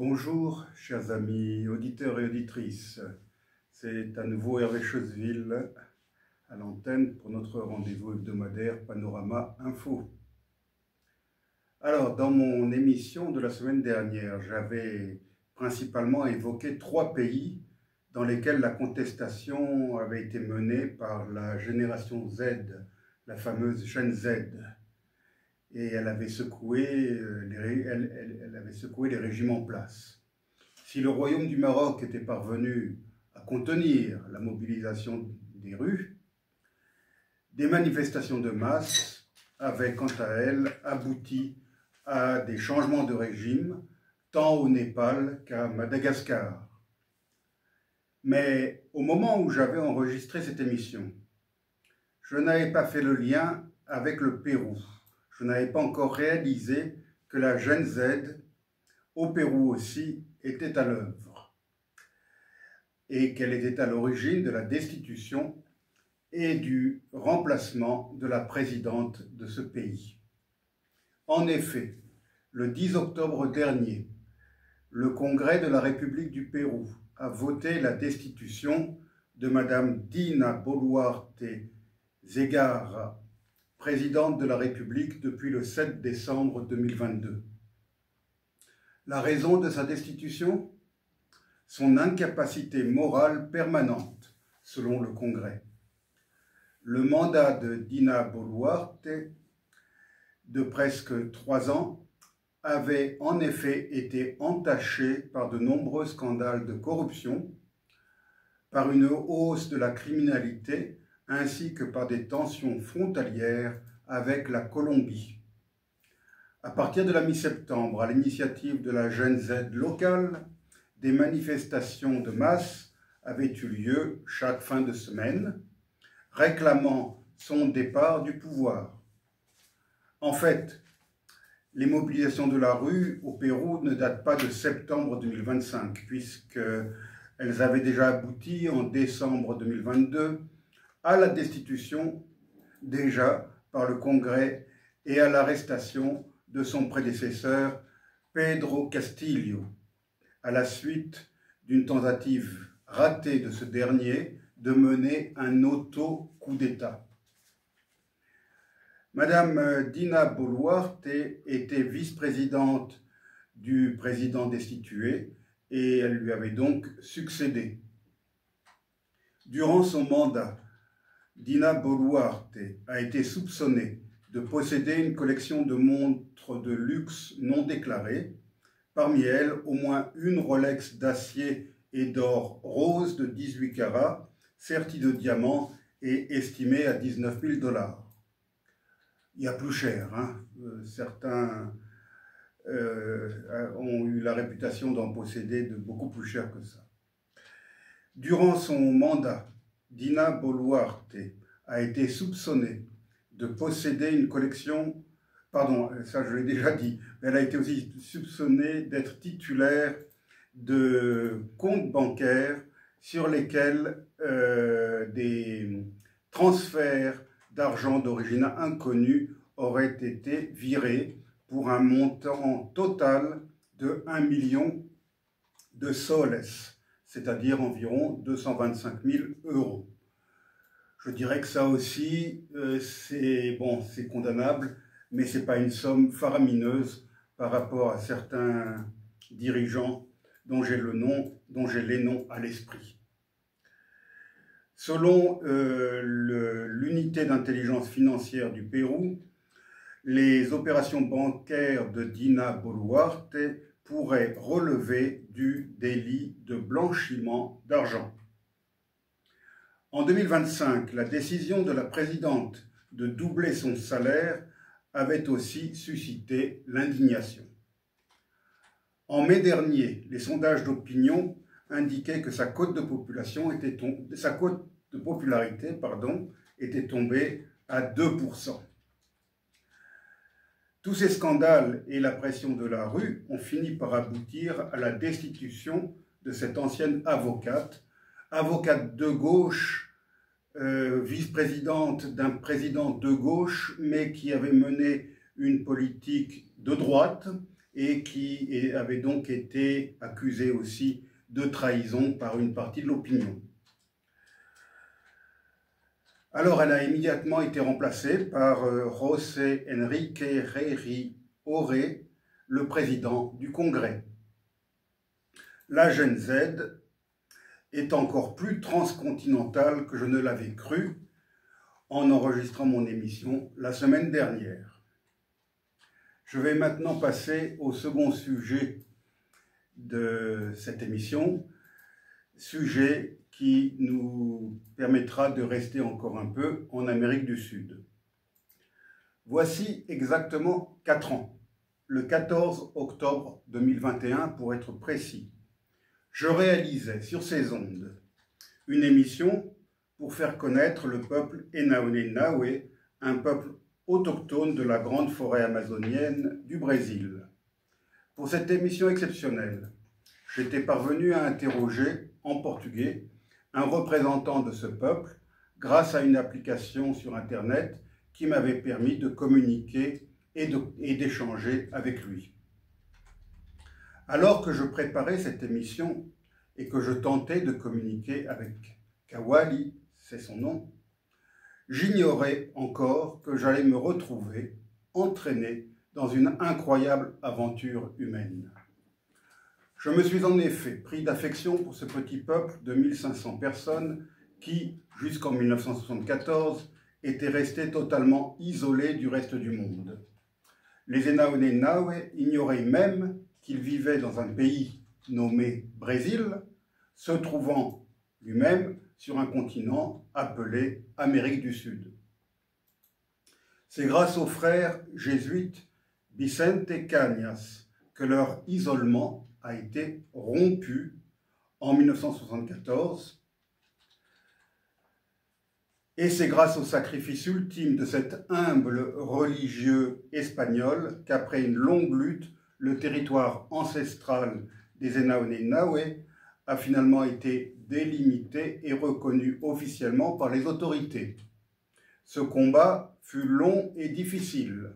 Bonjour, chers amis auditeurs et auditrices. C'est à nouveau Hervé Choseville à l'antenne pour notre rendez-vous hebdomadaire Panorama Info. Alors, dans mon émission de la semaine dernière, j'avais principalement évoqué 3 pays dans lesquels la contestation avait été menée par la génération Z, la fameuse Gen Z. Et elle avait secoué les régimes en place. Si le royaume du Maroc était parvenu à contenir la mobilisation des rues, des manifestations de masse avaient quant à elles abouti à des changements de régime, tant au Népal qu'à Madagascar. Mais au moment où j'avais enregistré cette émission, je n'avais pas fait le lien avec le Pérou. Je n'avais pas encore réalisé que la Gen Z, au Pérou aussi, était à l'œuvre et qu'elle était à l'origine de la destitution et du remplacement de la présidente de ce pays. En effet, le 10 octobre dernier, le Congrès de la République du Pérou a voté la destitution de Madame Dina Boluarte Zegarra, présidente de la République depuis le 7 décembre 2022. La raison de sa destitution? Son incapacité morale permanente, selon le Congrès. Le mandat de Dina Boluarte, de presque 3 ans, avait en effet été entaché par de nombreux scandales de corruption, par une hausse de la criminalité, ainsi que par des tensions frontalières avec la Colombie. À partir de la mi-septembre, à l'initiative de la Gen Z locale, des manifestations de masse avaient eu lieu chaque fin de semaine, réclamant son départ du pouvoir. En fait, les mobilisations de la rue au Pérou ne datent pas de septembre 2025, puisqu'elles avaient déjà abouti en décembre 2022 à la destitution déjà par le Congrès et à l'arrestation de son prédécesseur Pedro Castillo, à la suite d'une tentative ratée de ce dernier de mener un auto-coup d'État. Madame Dina Boluarte était vice-présidente du président destitué et elle lui avait donc succédé. Durant son mandat, Dina Boluarte a été soupçonnée de posséder une collection de montres de luxe non déclarées, parmi elles au moins une Rolex d'acier et d'or rose de 18 carats, sertie de diamants et estimée à 19 000 $. Il y a plus cher, hein. Certains ont eu la réputation d'en posséder de beaucoup plus cher que ça. Durant son mandat, Dina Boluarte a été soupçonnée de posséder une collection, ça je l'ai déjà dit, mais elle a été aussi soupçonnée d'être titulaire de comptes bancaires sur lesquels des transferts d'argent d'origine inconnue auraient été virés pour un montant total de 1 million de soles, c'est-à-dire environ 225 000 €. Je dirais que ça aussi, c'est condamnable, mais ce n'est pas une somme faramineuse par rapport à certains dirigeants dont j'ai les noms à l'esprit. Selon l'unité d'intelligence financière du Pérou, les opérations bancaires de Dina Boluarte pourraient relever du délit de blanchiment d'argent. En 2025, la décision de la présidente de doubler son salaire avait aussi suscité l'indignation. En mai dernier, les sondages d'opinion indiquaient que sa cote de popularité était tombée à 2%. Tous ces scandales et la pression de la rue ont fini par aboutir à la destitution de cette ancienne avocate de gauche, vice-présidente d'un président de gauche, mais qui avait mené une politique de droite et qui avait donc été accusée aussi de trahison par une partie de l'opinion. Alors elle a immédiatement été remplacée par José Enrique Rey Oré, le président du Congrès. La Gen Z est encore plus transcontinentale que je ne l'avais cru en enregistrant mon émission la semaine dernière. Je vais maintenant passer au second sujet de cette émission, sujet qui nous permettra de rester encore un peu en Amérique du Sud. Voici exactement 4 ans, le 14 octobre 2021 pour être précis, je réalisais sur ces ondes une émission pour faire connaître le peuple Enaoné-Naoué, un peuple autochtone de la grande forêt amazonienne du Brésil. Pour cette émission exceptionnelle, j'étais parvenu à interroger en portugais un représentant de ce peuple grâce à une application sur Internet qui m'avait permis de communiquer et d'échanger avec lui. Alors que je préparais cette émission et que je tentais de communiquer avec Kawali, c'est son nom, j'ignorais encore que j'allais me retrouver entraîné dans une incroyable aventure humaine. Je me suis en effet pris d'affection pour ce petit peuple de 1500 personnes qui, jusqu'en 1974, était resté totalement isolé du reste du monde. Les Enaoné-Naoué ignoraient même qu'il vivait dans un pays nommé Brésil, se trouvant lui-même sur un continent appelé Amérique du Sud. C'est grâce aux frères jésuites Vicente Cañas que leur isolement a été rompu en 1974, et c'est grâce au sacrifice ultime de cet humble religieux espagnol qu'après une longue lutte, le territoire ancestral des Enaoné-Naoué a finalement été délimité et reconnu officiellement par les autorités. Ce combat fut long et difficile,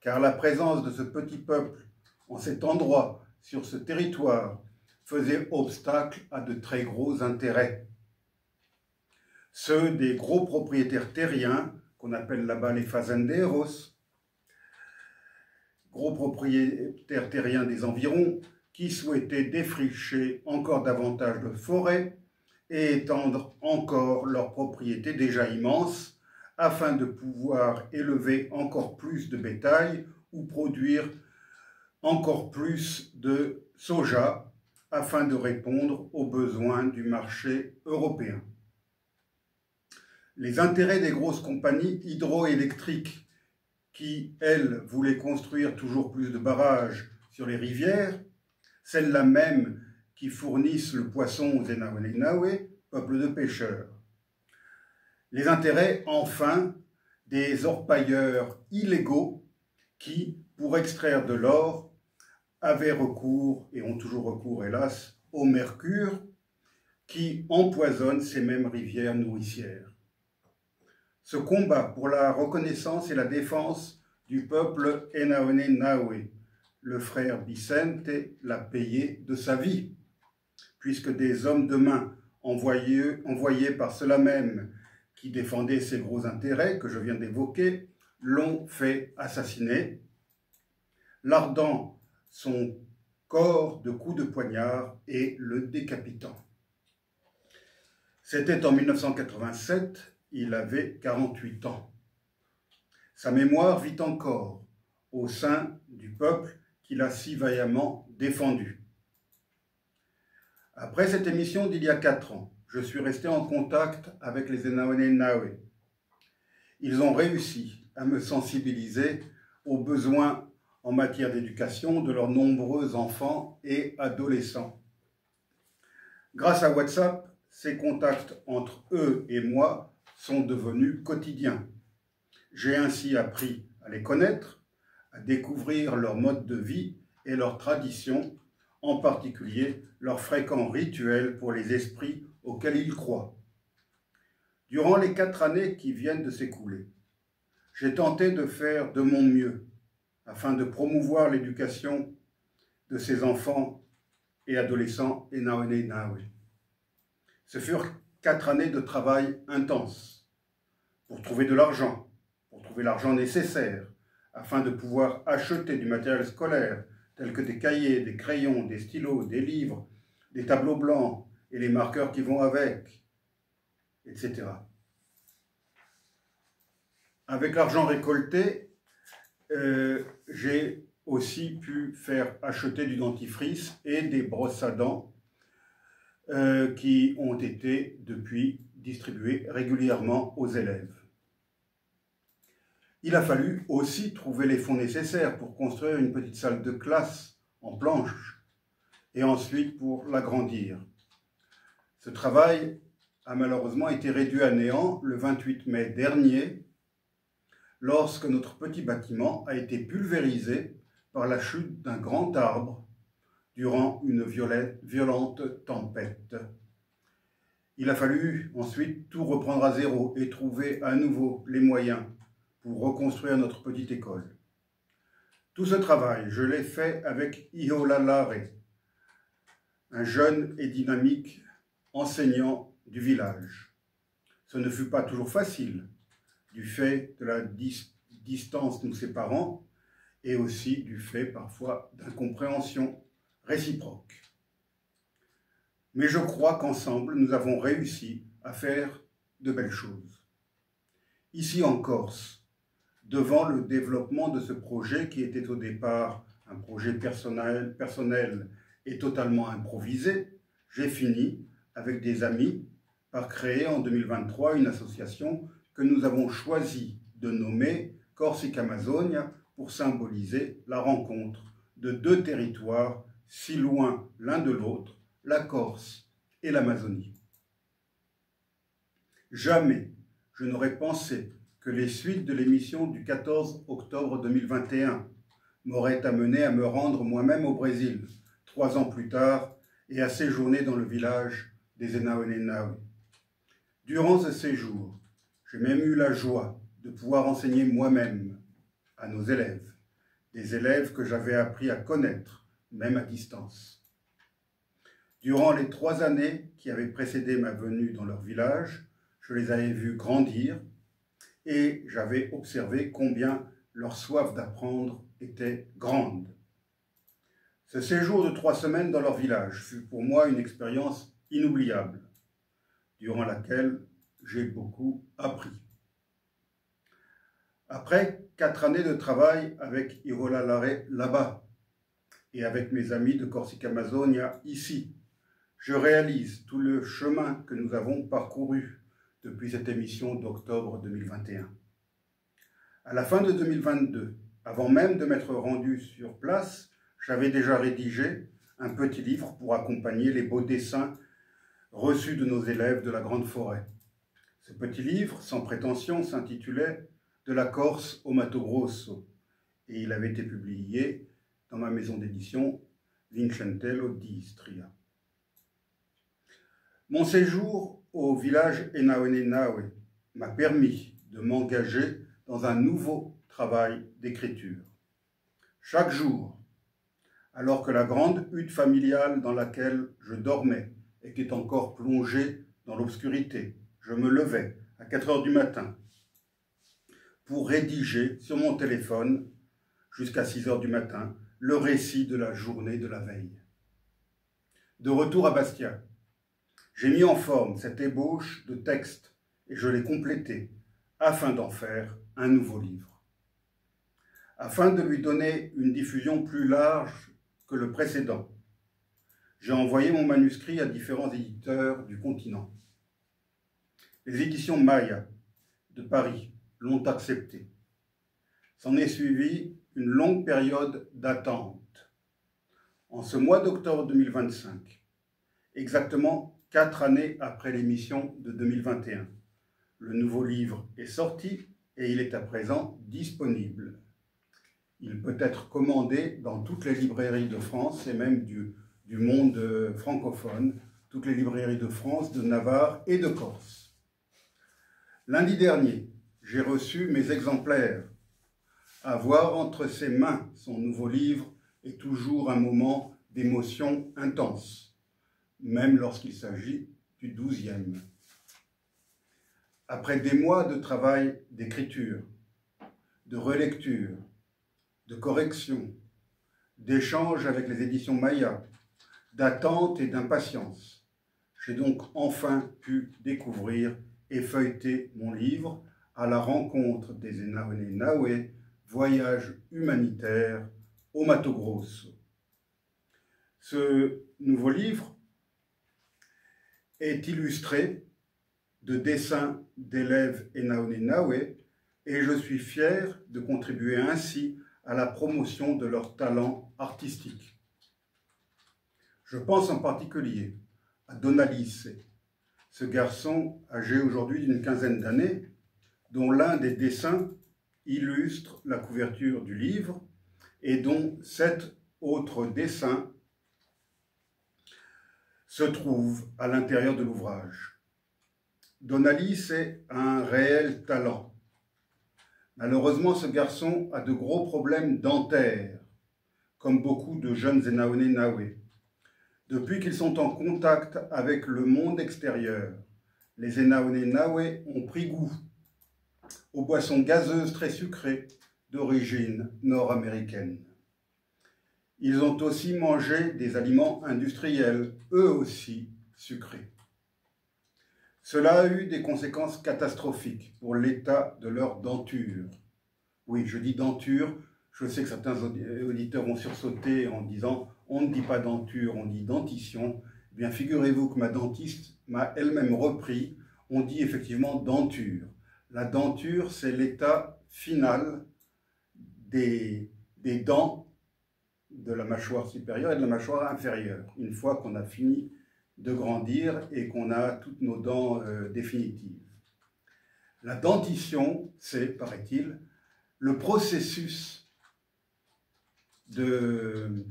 car la présence de ce petit peuple en cet endroit, sur ce territoire, faisait obstacle à de très gros intérêts. Ceux des gros propriétaires terriens, qu'on appelle là-bas les fazenderos, gros propriétaires terriens des environs, qui souhaitaient défricher encore davantage de forêts et étendre encore leurs propriétés déjà immenses afin de pouvoir élever encore plus de bétail ou produire encore plus de soja afin de répondre aux besoins du marché européen. Les intérêts des grosses compagnies hydroélectriques qui, elles, voulaient construire toujours plus de barrages sur les rivières, celles-là même qui fournissent le poisson aux Enaoné-Naoué, peuple de pêcheurs. Les intérêts, enfin, des orpailleurs illégaux qui, pour extraire de l'or, avaient recours, et ont toujours recours, hélas, au mercure, qui empoisonne ces mêmes rivières nourricières. Ce combat pour la reconnaissance et la défense du peuple Enaoné-Naoué, le frère Vicente l'a payé de sa vie, puisque des hommes de main envoyés par ceux-là même qui défendaient ces gros intérêts que je viens d'évoquer, l'ont fait assassiner, lardant son corps de coups de poignard et le décapitant. C'était en 1987, il avait 48 ans. Sa mémoire vit encore au sein du peuple qu'il a si vaillamment défendu. Après cette émission d'il y a 4 ans, je suis resté en contact avec les Enaoné-Naoué. Ils ont réussi à me sensibiliser aux besoins en matière d'éducation de leurs nombreux enfants et adolescents. Grâce à WhatsApp, ces contacts entre eux et moi sont devenus quotidiens. J'ai ainsi appris à les connaître, à découvrir leur mode de vie et leurs traditions, en particulier leurs fréquents rituels pour les esprits auxquels ils croient. Durant les 4 années qui viennent de s'écouler, j'ai tenté de faire de mon mieux afin de promouvoir l'éducation de ces enfants et adolescents et Nawe. Ce furent 4 années de travail intense pour trouver de l'argent, nécessaire afin de pouvoir acheter du matériel scolaire tel que des cahiers, des crayons, des stylos, des livres, des tableaux blancs et les marqueurs qui vont avec, etc. Avec l'argent récolté, j'ai aussi pu faire acheter du dentifrice et des brosses à dents qui ont été depuis distribuées régulièrement aux élèves. Il a fallu aussi trouver les fonds nécessaires pour construire une petite salle de classe en planches et ensuite pour l'agrandir. Ce travail a malheureusement été réduit à néant le 28 mai dernier lorsque notre petit bâtiment a été pulvérisé par la chute d'un grand arbre durant une violente tempête. Il a fallu ensuite tout reprendre à zéro et trouver à nouveau les moyens pour reconstruire notre petite école. Tout ce travail, je l'ai fait avec Ihola Lare, un jeune et dynamique enseignant du village. Ce ne fut pas toujours facile, du fait de la distance nous séparant et aussi du fait parfois d'incompréhension réciproque. Mais je crois qu'ensemble, nous avons réussi à faire de belles choses. Ici en Corse, devant le développement de ce projet qui était au départ un projet personnel et totalement improvisé, j'ai fini, avec des amis, par créer en 2023 une association que nous avons choisi de nommer Corsica Amazonia pour symboliser la rencontre de 2 territoires si loin l'un de l'autre, la Corse et l'Amazonie. Jamais je n'aurais pensé que les suites de l'émission du 14 octobre 2021 m'auraient amené à me rendre moi-même au Brésil, 3 ans plus tard, et à séjourner dans le village des Enaonenawe. Durant ce séjour, j'ai même eu la joie de pouvoir enseigner moi-même à nos élèves, des élèves que j'avais appris à connaître, même à distance. Durant les 3 années qui avaient précédé ma venue dans leur village, je les avais vus grandir et j'avais observé combien leur soif d'apprendre était grande. Ce séjour de 3 semaines dans leur village fut pour moi une expérience inoubliable, durant laquelle j'ai beaucoup appris. Après 4 années de travail avec Ihola Lare là-bas et avec mes amis de Corsica Amazonia ici, je réalise tout le chemin que nous avons parcouru depuis cette émission d'octobre 2021. À la fin de 2022, avant même de m'être rendu sur place, j'avais déjà rédigé un petit livre pour accompagner les beaux dessins reçus de nos élèves de la Grande Forêt. Ce petit livre, sans prétention, s'intitulait « De la Corse au Mato Grosso » et il avait été publié dans ma maison d'édition Vincentello di Istria. Mon séjour au village Enaonenawe m'a permis de m'engager dans un nouveau travail d'écriture. Chaque jour, alors que la grande hutte familiale dans laquelle je dormais était encore plongée dans l'obscurité, je me levais à 4 heures du matin pour rédiger sur mon téléphone, jusqu'à 6 heures du matin, le récit de la journée de la veille. De retour à Bastia, j'ai mis en forme cette ébauche de texte et je l'ai complété afin d'en faire un nouveau livre. Afin de lui donner une diffusion plus large que le précédent, j'ai envoyé mon manuscrit à différents éditeurs du continent. Les éditions Maya de Paris l'ont accepté. S'en est suivi une longue période d'attente. En ce mois d'octobre 2025, exactement 4 années après l'émission de 2021, le nouveau livre est sorti et il est à présent disponible. Il peut être commandé dans toutes les librairies de France et même du monde francophone, toutes les librairies de France, de Navarre et de Corse. Lundi dernier, j'ai reçu mes exemplaires Avoir entre ses mains son nouveau livre est toujours un moment d'émotion intense, même lorsqu'il s'agit du 12e. Après des mois de travail d'écriture, de relecture, de correction, d'échange avec les éditions Maya, d'attente et d'impatience, j'ai donc enfin pu découvrir et feuilleter mon livre à la rencontre des Enaoné-Naoué, voyage humanitaire au Mato Grosso. Ce nouveau livre est illustré de dessins d'élèves Enaoné-Naoué et je suis fier de contribuer ainsi à la promotion de leur talent artistique. Je pense en particulier à Donalice, ce garçon âgé aujourd'hui d'une quinzaine d'années, dont l'un des dessins illustre la couverture du livre et dont 7 autres dessins se trouvent à l'intérieur de l'ouvrage. Donalice est un réel talent. Malheureusement, ce garçon a de gros problèmes dentaires, comme beaucoup de jeunes Enaoné-Naoué. Depuis qu'ils sont en contact avec le monde extérieur, les Enaoné-Naoué ont pris goût aux boissons gazeuses très sucrées d'origine nord-américaine. Ils ont aussi mangé des aliments industriels, eux aussi sucrés. Cela a eu des conséquences catastrophiques pour l'état de leur denture. Oui, je dis denture, je sais que certains auditeurs ont sursauté en disant « on ne dit pas denture, on dit dentition ». Eh bien, figurez-vous que ma dentiste m'a elle-même repris, on dit effectivement denture. La denture, c'est l'état final des dents de la mâchoire supérieure et de la mâchoire inférieure, une fois qu'on a fini de grandir et qu'on a toutes nos dents définitives. La dentition, c'est, paraît-il, le processus de,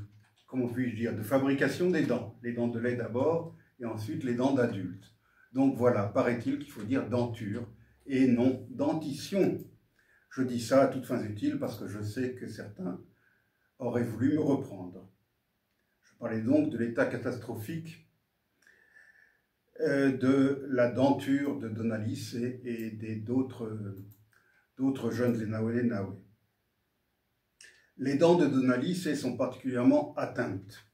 comment puis-je dire, de fabrication des dents. Les dents de lait d'abord et ensuite les dents d'adulte. Donc voilà, paraît-il qu'il faut dire denture et non dentition. Je dis ça à toutes fins utiles parce que je sais que certains auraient voulu me reprendre. Je parlais donc de l'état catastrophique de la denture de Donalice et d'autres jeunes Enaoné-Naoué. Les dents de Donalice sont particulièrement atteintes.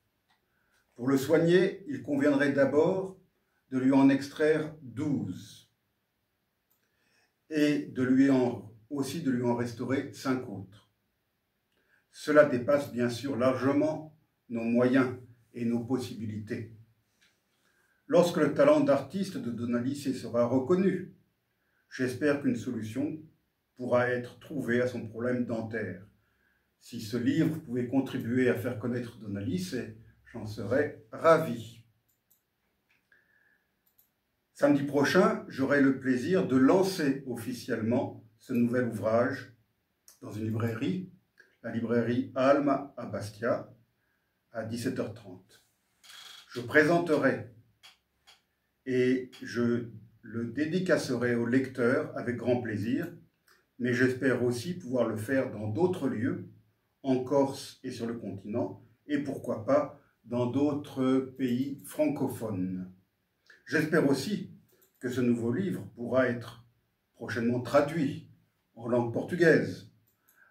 Pour le soigner, il conviendrait d'abord de lui en extraire 12 et aussi de lui en restaurer 5 autres. Cela dépasse bien sûr largement nos moyens et nos possibilités. Lorsque le talent d'artiste de Donalice sera reconnu, j'espère qu'une solution pourra être trouvée à son problème dentaire. Si ce livre pouvait contribuer à faire connaître Donalice, j'en serais ravi. Samedi prochain, j'aurai le plaisir de lancer officiellement ce nouvel ouvrage dans une librairie, la librairie Alma à Bastia, à 17h30. Je présenterai et je le dédicacerai au lecteur avec grand plaisir, mais j'espère aussi pouvoir le faire dans d'autres lieux, en Corse et sur le continent, et pourquoi pas dans d'autres pays francophones. J'espère aussi que ce nouveau livre pourra être prochainement traduit en langue portugaise,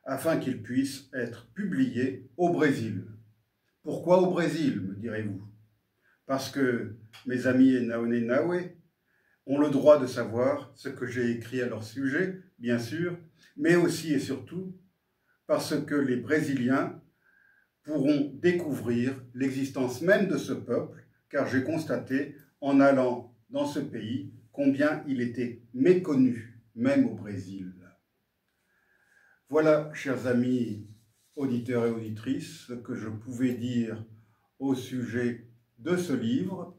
afin qu'il puisse être publié au Brésil. Pourquoi au Brésil, me direz-vous? Parce que mes amis Enaoné-Naoué ont le droit de savoir ce que j'ai écrit à leur sujet, bien sûr, mais aussi et surtout parce que les Brésiliens pourront découvrir l'existence même de ce peuple, car j'ai constaté, en allant dans ce pays, combien il était méconnu, même au Brésil. Voilà, chers amis auditeurs et auditrices, ce que je pouvais dire au sujet de ce livre,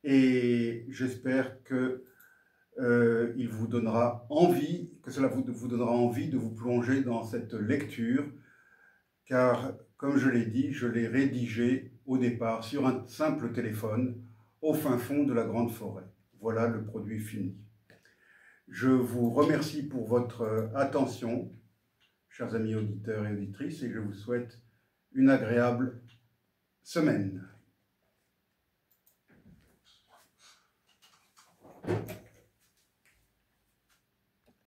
et j'espère que il vous donnera envie, que cela vous donnera envie de vous plonger dans cette lecture, car, comme je l'ai dit, je l'ai rédigé au départ sur un simple téléphone au fin fond de la grande forêt. Voilà le produit fini. Je vous remercie pour votre attention, chers chers amis auditeurs et auditrices, et je vous souhaite une agréable semaine.